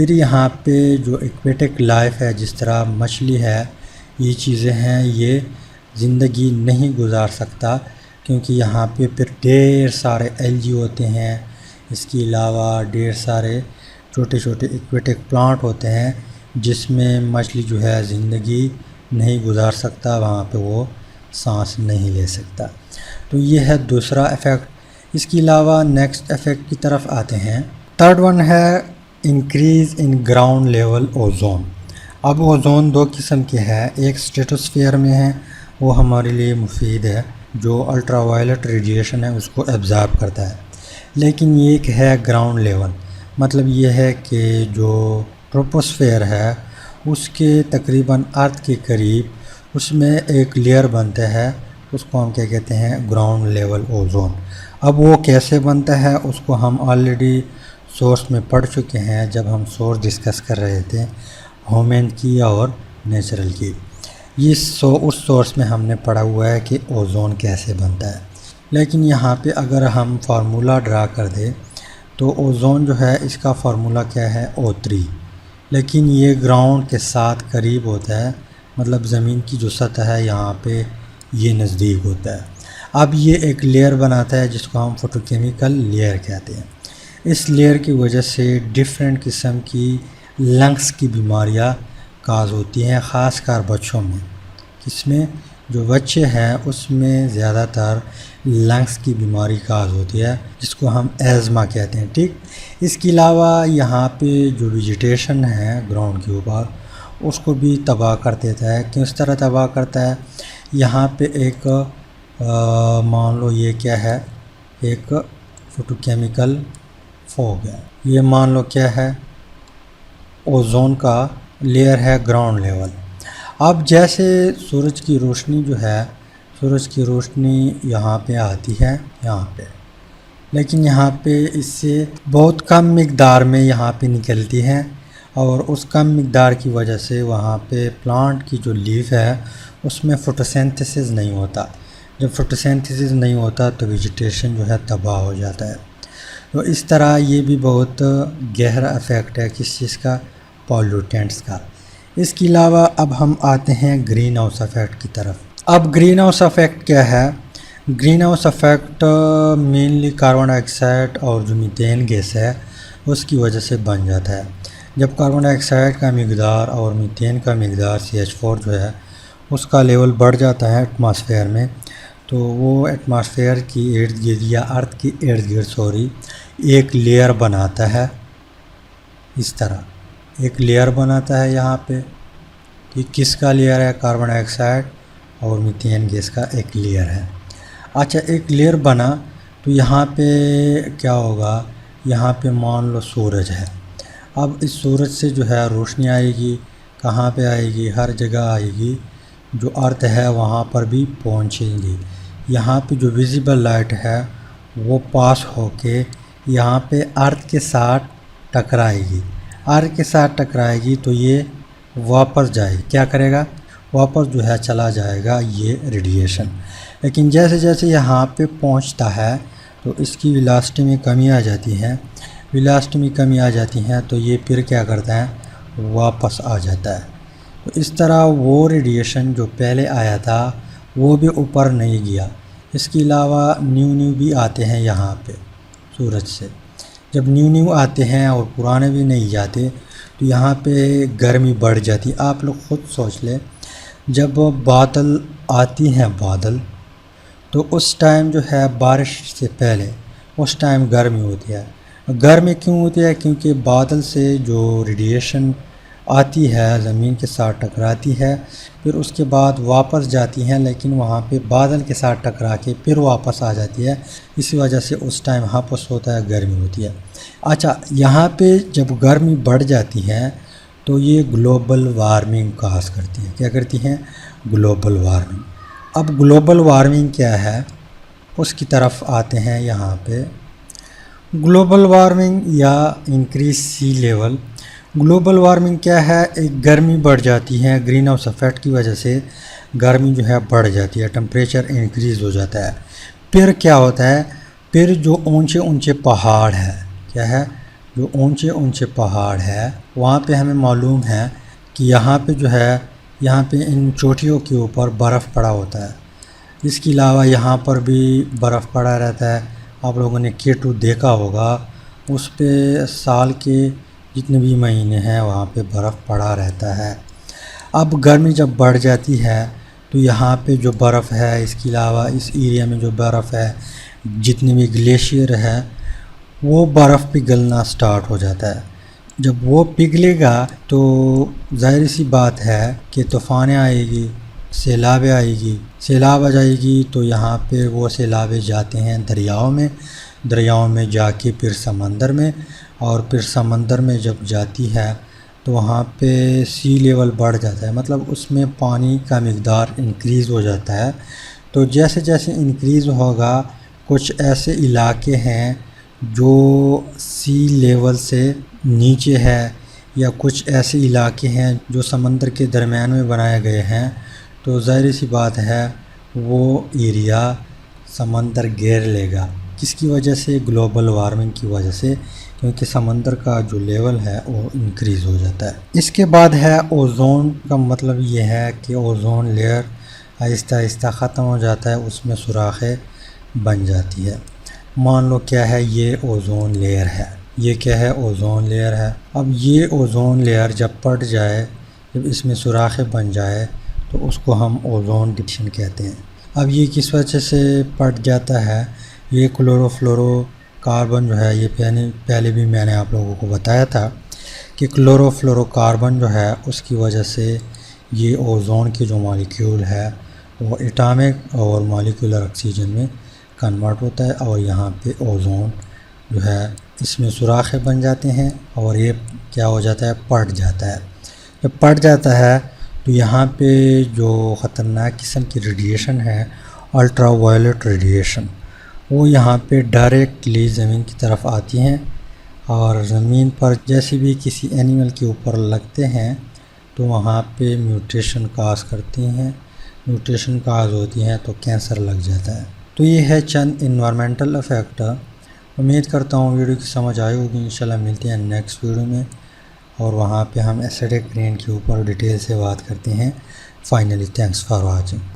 پھر یہاں پہ جو ایکویٹک لائف ہے، جس طرح مچھلی ہے، یہ چیزیں ہیں، یہ زندگی نہیں گزار سکتا، کیونکہ یہاں پہ پھر ڈھیر سارے الگی ہوتے ہیں، اس کے علاوہ ڈھیر سارے چھوٹے چھوٹے ایکویٹک پلانٹ ہوتے ہیں جس میں مچھلی جو ہے زندگی نہیں گزار سکتا، وہاں پہ وہ سانس نہیں لے سکتا۔ تو یہ ہے دوسرا ایفیکٹ۔ اس کے علاوہ نیکسٹ ایفیکٹ کی طرف آتے ہیں۔ تھرڈ ون ہے increase in ground level ozone. اب اوزون دو قسم کے ہے، ایک اسٹریٹوسفیئر میں ہے، وہ ہمارے لیے مفید ہے، جو الٹرا وائلٹ ریڈیشن ہے اس کو ایبزارب کرتا ہے، لیکن یہ ایک ہے گراؤنڈ لیول، مطلب یہ ہے کہ جو ٹروپوسفیئر ہے اس کے تقریباً ارتھ کے قریب اس میں ایک لیئر بنتا ہے، اس کو ہم کیا کہتے ہیں، گراؤنڈ لیول اوزون۔ اب وہ کیسے بنتا ہے اس کو ہم آلریڈی سورس میں پڑھ چکے ہیں جب ہم سورس ڈسکس کر رہے تھے ہیومن کی اور نیچرل کی۔ اس سورس میں ہم نے پڑھا ہوا ہے کہ اوزون کیسے بنتا ہے، لیکن یہاں پہ اگر ہم فارمولا ڈرا کر دیں تو اوزون جو ہے اس کا فارمولا کیا ہے، O3، لیکن یہ گراؤنڈ کے ساتھ قریب ہوتا ہے، مطلب زمین کی جو سطح ہے یہاں پہ یہ نزدیک ہوتا ہے۔ اب یہ ایک لیئر بناتا ہے جس کو ہم فوٹو کیمیکل لیئر کہتے ہیں۔ اس لیئر کی وجہ سے ڈیفرنٹ قسم کی لنگس کی بیماریاں کاز ہوتی ہیں، خاص کر بچوں میں۔ اس میں جو بچے ہیں اس میں زیادہ تر لنگس کی بیماری کاز ہوتی ہے، جس کو ہم ایزما کہتے ہیں، ٹھیک۔ اس کے علاوہ یہاں پہ جو ویجیٹیشن ہے گراؤنڈ کے اوپر اس کو بھی تباہ کر دیتا ہے۔ کس طرح تباہ کرتا ہے؟ یہاں پہ ایک مان لو یہ کیا ہے، ایک فوٹو کیمیکل فوگ ہے، یہ مان لو کیا ہے، اوزون کا لیئر ہے گراؤنڈ لیول۔ اب جیسے سورج کی روشنی جو ہے، سورج کی روشنی یہاں پہ آتی ہے، یہاں پہ، لیکن یہاں پہ اس سے بہت کم مقدار میں یہاں پہ نکلتی ہے، اور اس کم مقدار کی وجہ سے وہاں پہ پلانٹ کی جو لیف ہے اس میں فوٹوسینتھسس نہیں ہوتا۔ جب فوٹوسینتھسس نہیں ہوتا تو ویجیٹیشن جو ہے تباہ ہو جاتا ہے۔ تو اس طرح یہ بھی بہت گہرا افیکٹ ہے کس چیز کا، پولیوٹینٹس کا۔ اس کے علاوہ اب ہم آتے ہیں گرین ہاؤس افیکٹ کی طرف۔ اب گرین ہاؤس افیکٹ کیا ہے؟ Green house effect mainly carbon dioxide اور جو میتین گیس ہے اس کی وجہ سے بن جاتا ہے۔ جب کاربن ڈائی آکسائڈ کا مقدار اور میتین کا مقدار CH4 جو ہے اس کا لیول بڑھ جاتا ہے ایٹماسفیئر میں، تو وہ ایٹماسفیئر کی ارد گرد یا ارتھ کی ارد گرد ایک لیئر بناتا ہے، اس طرح ایک لیئر بناتا ہے یہاں پہ، کہ کس کا لیئر ہے، کاربن ڈائی آکسائڈ اور میتین گیس کا ایک لیئر ہے۔ اچھا، ایک لیئر بنا تو یہاں پہ کیا ہوگا، یہاں پہ مان لو سورج ہے، اب اس سورج سے جو ہے روشنی آئے گی، کہاں پہ آئے گی، ہر جگہ آئے گی، جو ارتھ ہے وہاں پر بھی پہنچیں گی۔ یہاں پہ جو ویزیبل لائٹ ہے وہ پاس ہو کے یہاں پہ ارتھ کے ساتھ ٹکرائے گی، ارتھ کے ساتھ ٹکرائے گی تو یہ واپس جائے گی، کیا کرے گا، واپس جو ہے چلا جائے گا یہ ریڈیشن۔ لیکن جیسے جیسے یہاں پہ پہنچتا ہے تو اس کی ویلاسٹی میں کمی آ جاتی ہے، ویلاسٹی میں کمی آ جاتی ہے تو یہ پھر کیا کرتا ہے، واپس آ جاتا ہے۔ تو اس طرح وہ ریڈیشن جو پہلے آیا تھا وہ بھی اوپر نہیں گیا۔ اس کے علاوہ نیو بھی آتے ہیں یہاں پہ سورج سے، جب نیو آتے ہیں اور پرانے بھی نہیں جاتے تو یہاں پہ گرمی بڑھ جاتی۔ آپ لوگ خود سوچ لیں، جب بادل آتی ہیں بادل تو اس ٹائم جو ہے بارش سے پہلے اس ٹائم گرمی ہوتی ہے۔ گرمی کیوں ہوتی ہے؟ کیونکہ بادل سے جو ریڈیشن آتی ہے زمین کے ساتھ ٹکراتی ہے، پھر اس کے بعد واپس جاتی ہیں، لیکن وہاں پہ بادل کے ساتھ ٹکرا کے پھر واپس آ جاتی ہے، اسی وجہ سے اس ٹائم ہاپس ہوتا ہے، گرمی ہوتی ہے۔ اچھا، یہاں پہ جب گرمی بڑھ جاتی ہے تو یہ گلوبل وارمنگ کاز کرتی ہے، کیا کرتی ہیں، گلوبل وارمنگ۔ اب گلوبل وارمنگ کیا ہے اس کی طرف آتے ہیں۔ یہاں پہ گلوبل وارمنگ یا انکریز سی لیول، گلوبل وارمنگ کیا ہے، ایک گرمی بڑھ جاتی ہے، گرین ہاؤس افیکٹ کی وجہ سے گرمی جو ہے بڑھ جاتی ہے، ٹمپریچر انکریز ہو جاتا ہے۔ پھر کیا ہوتا ہے، پھر جو اونچے اونچے پہاڑ ہے، کیا ہے، جو اونچے اونچے پہاڑ ہے وہاں پہ ہمیں معلوم ہے کہ یہاں پہ جو ہے یہاں پہ ان چوٹیوں کے اوپر برف پڑا ہوتا ہے۔ اس کے علاوہ یہاں پر بھی برف پڑا رہتا ہے۔ آپ لوگوں نے K2 دیکھا ہوگا، اس پہ سال کے جتنے بھی مہینے ہیں وہاں پہ برف پڑا رہتا ہے۔ اب گرمی جب بڑھ جاتی ہے تو یہاں پہ جو برف ہے، اس کے علاوہ اس ایریا میں جو برف ہے، جتنے بھی گلیشیئر ہے وہ برف پگھلنا سٹارٹ ہو جاتا ہے۔ جب وہ پگھلے گا تو ظاہر سی بات ہے کہ طوفانیں آئے گی، سیلابیں آئے گی۔ سیلاب آ جائے گی تو یہاں پہ وہ سیلابیں جاتے ہیں دریاؤں میں جا کے پھر سمندر میں، اور پھر سمندر میں جب جاتی ہے تو وہاں پہ سی لیول بڑھ جاتا ہے، مطلب اس میں پانی کا مقدار انکریز ہو جاتا ہے۔ تو جیسے جیسے انکریز ہوگا کچھ ایسے علاقے ہیں جو سی لیول سے نیچے ہے، یا کچھ ایسے علاقے ہیں جو سمندر کے درمیان میں بنائے گئے ہیں، تو ظاہر سی بات ہے وہ ایریا سمندر گھیر لے گا۔ کس کی وجہ سے؟ گلوبل وارمنگ کی وجہ سے، کیونکہ سمندر کا جو لیول ہے وہ انکریز ہو جاتا ہے۔ اس کے بعد ہے اوزون کا مطلب یہ ہے کہ اوزون لیئر آہستہ آہستہ ختم ہو جاتا ہے، اس میں سوراخیں بن جاتی ہے۔ مان لو کیا ہے، یہ اوزون لیئر ہے، یہ کیا ہے، اوزون لیئر ہے۔ اب یہ اوزون لیئر جب پھٹ جائے، جب اس میں سوراخیں بن جائے تو اس کو ہم اوزون ڈپلیشن کہتے ہیں۔ اب یہ کس وجہ سے پھٹ جاتا ہے؟ یہ کلورو فلورو کاربن جو ہے، یہ پہلے بھی میں نے آپ لوگوں کو بتایا تھا کہ کلورو فلورو کاربن جو ہے اس کی وجہ سے یہ اوزون کے جو مالیکیول ہے وہ اٹامک اور مالیکولر آکسیجن میں کنورٹ ہوتا ہے، اور یہاں پہ اوزون جو ہے اس میں سوراخیں بن جاتے ہیں اور یہ کیا ہو جاتا ہے، پھٹ جاتا ہے۔ جب پھٹ جاتا ہے تو یہاں پہ جو خطرناک قسم کی ریڈیشن ہے، الٹرا وائلٹ ریڈیشن، وہ یہاں پہ ڈائریکٹلی زمین کی طرف آتی ہیں، اور زمین پر جیسے بھی کسی اینیمل کے اوپر لگتے ہیں تو وہاں پہ میوٹیشن کاز کرتی ہیں، میوٹیشن کاز ہوتی ہیں تو کینسر لگ جاتا ہے۔ تو یہ ہے چند انوائرمنٹل افیکٹ۔ امید کرتا ہوں ویڈیو کی سمجھ آئی ہوگی۔ انشاءاللہ ملتے ہیں نیکسٹ ویڈیو میں، اور وہاں پہ ہم ایسیڈک رین کے اوپر ڈیٹیل سے بات کرتے ہیں۔ Finally thanks for watching.